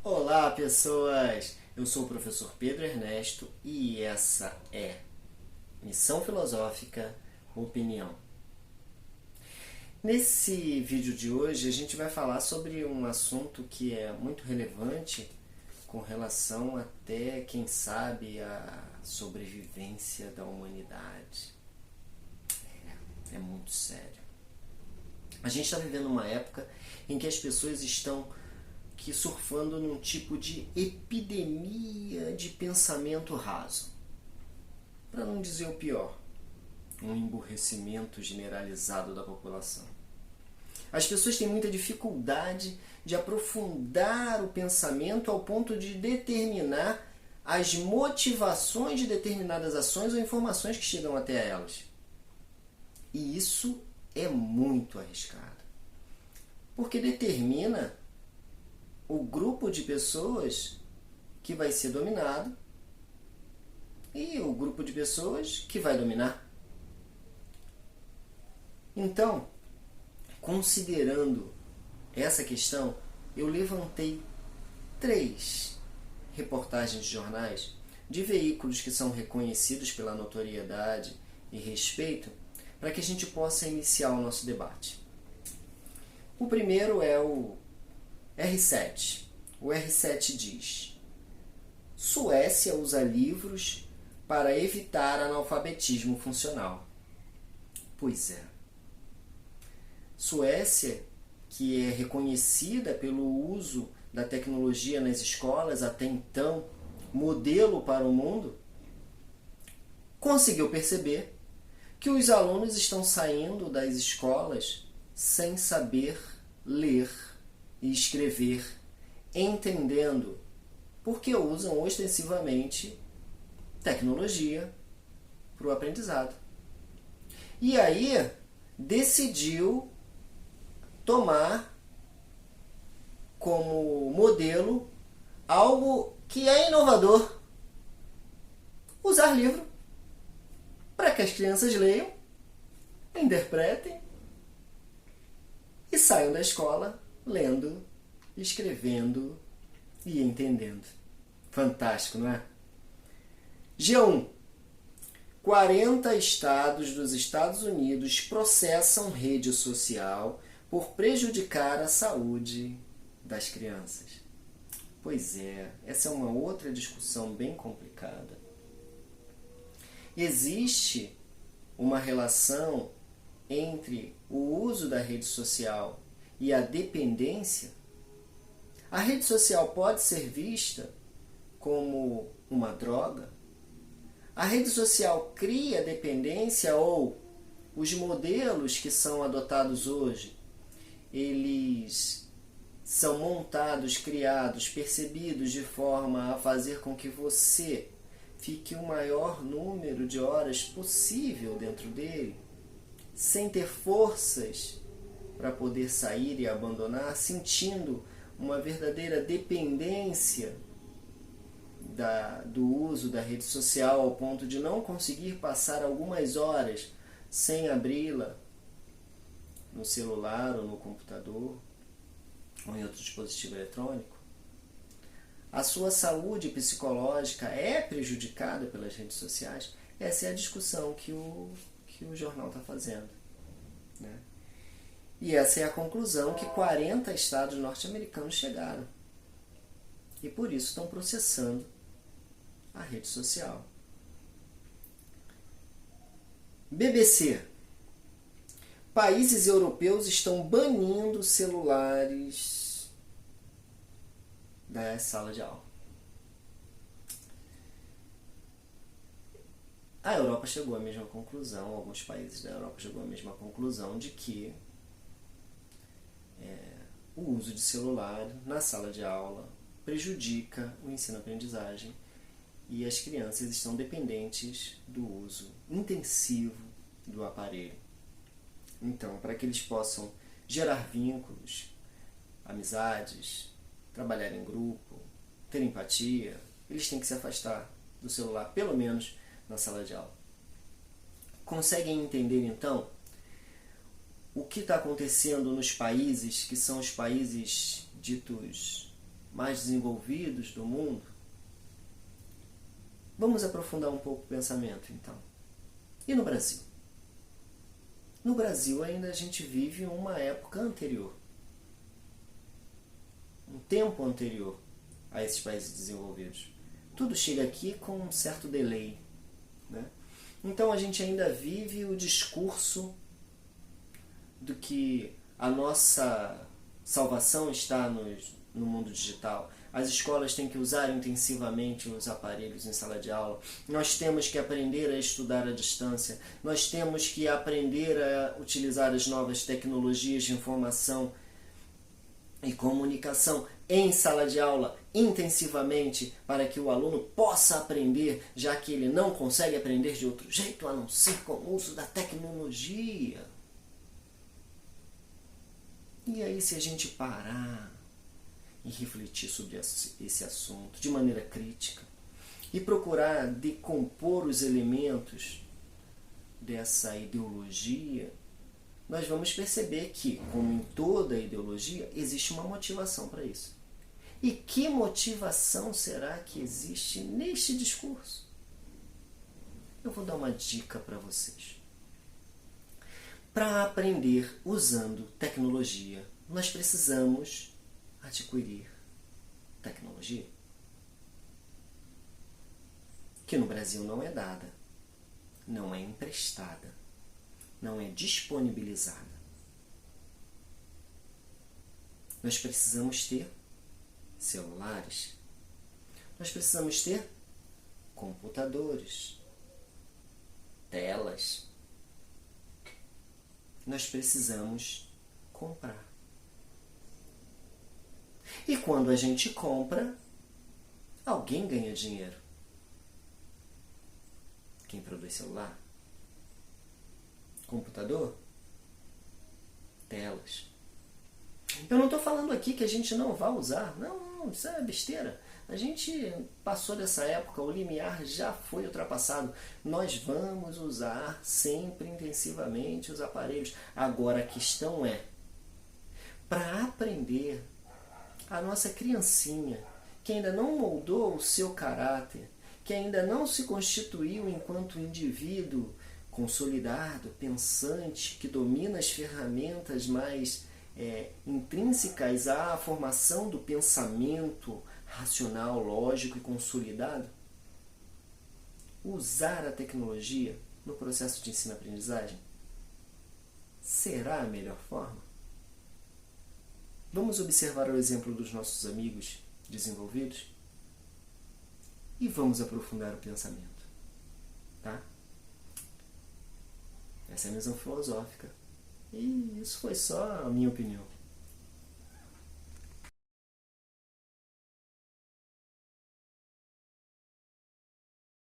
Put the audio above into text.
Olá, pessoas! Eu sou o professor Pedro Ernesto e essa é Missão Filosófica Opinião. Nesse vídeo de hoje, a gente vai falar sobre um assunto que é muito relevante com relação até, quem sabe, à sobrevivência da humanidade. É muito sério. A gente está vivendo uma época em que as pessoas estão surfando num tipo de epidemia de pensamento raso. Para não dizer o pior, um emburrecimento generalizado da população. As pessoas têm muita dificuldade de aprofundar o pensamento ao ponto de determinar as motivações de determinadas ações ou informações que chegam até elas. E isso é muito arriscado, porque determina o grupo de pessoas que vai ser dominado e o grupo de pessoas que vai dominar. Então, considerando essa questão, eu levantei 3 reportagens de jornais de veículos que são reconhecidos pela notoriedade e respeito para que a gente possa iniciar o nosso debate. O primeiro é o R7. O R7 diz: Suécia usa livros para evitar analfabetismo funcional. Pois é. Suécia, que é reconhecida pelo uso da tecnologia nas escolas, até então modelo para o mundo, conseguiu perceber que os alunos estão saindo das escolas sem saber ler e escrever, entendendo porque usam ostensivamente tecnologia para o aprendizado. E aí decidiu tomar como modelo algo que é inovador: usar livro para que as crianças leiam, interpretem e saiam da escola lendo, escrevendo e entendendo. Fantástico, não é? G1. 40 estados dos Estados Unidos processam rede social por prejudicar a saúde das crianças. Pois é, essa é uma outra discussão bem complicada. Existe uma relação entre o uso da rede social e a dependência. A rede social pode ser vista como uma droga. A rede social cria dependência, ou os modelos que são adotados hoje, eles são montados, criados, percebidos de forma a fazer com que você fique o maior número de horas possível dentro dele, sem ter forças para poder sair e abandonar, sentindo uma verdadeira dependência do uso da rede social ao ponto de não conseguir passar algumas horas sem abri-la no celular ou no computador ou em outro dispositivo eletrônico. A sua saúde psicológica é prejudicada pelas redes sociais. Essa é a discussão que o jornal está fazendo, né? E essa é a conclusão que 40 estados norte-americanos chegaram. E por isso estão processando a rede social. BBC. Países europeus estão banindo celulares da sala de aula. A Europa chegou à mesma conclusão, alguns países da Europa chegou à mesma conclusão de que o uso de celular na sala de aula prejudica o ensino-aprendizagem e as crianças estão dependentes do uso intensivo do aparelho. Então, para que eles possam gerar vínculos, amizades, trabalhar em grupo, ter empatia, eles têm que se afastar do celular, pelo menos na sala de aula. Conseguem entender, então, o que está acontecendo nos países que são os países ditos mais desenvolvidos do mundo. Vamos aprofundar um pouco o pensamento, então. E no Brasil? No Brasil ainda a gente vive uma época anterior. Um tempo anterior a esses países desenvolvidos. Tudo chega aqui com um certo delay, né? Então a gente ainda vive o discurso do que a nossa salvação está no mundo digital. As escolas têm que usar intensivamente os aparelhos em sala de aula. Nós temos que aprender a estudar à distância. Nós temos que aprender a utilizar as novas tecnologias de informação e comunicação em sala de aula intensivamente para que o aluno possa aprender, já que ele não consegue aprender de outro jeito a não ser com o uso da tecnologia. E aí, se a gente parar e refletir sobre esse assunto de maneira crítica e procurar decompor os elementos dessa ideologia, nós vamos perceber que, como em toda ideologia, existe uma motivação para isso. E que motivação será que existe neste discurso? Eu vou dar uma dica para vocês. Para aprender usando tecnologia, nós precisamos adquirir tecnologia, que no Brasil não é dada, não é emprestada, não é disponibilizada. Nós precisamos ter celulares, nós precisamos ter computadores, telas. Nós precisamos comprar. E quando a gente compra, alguém ganha dinheiro. Quem produz celular? Computador? Telas. Eu não estou falando aqui que a gente não vai usar. Não, isso é besteira. A gente passou dessa época, o limiar já foi ultrapassado. Nós vamos usar sempre intensivamente os aparelhos. Agora a questão é, para aprender, a nossa criancinha, que ainda não moldou o seu caráter, que ainda não se constituiu enquanto indivíduo consolidado, pensante, que domina as ferramentas mais intrínsecas à formação do pensamento racional, lógico e consolidado, usar a tecnologia no processo de ensino-aprendizagem será a melhor forma? Vamos observar o exemplo dos nossos amigos desenvolvidos e vamos aprofundar o pensamento, tá? Essa é a visão filosófica. E isso foi só a minha opinião.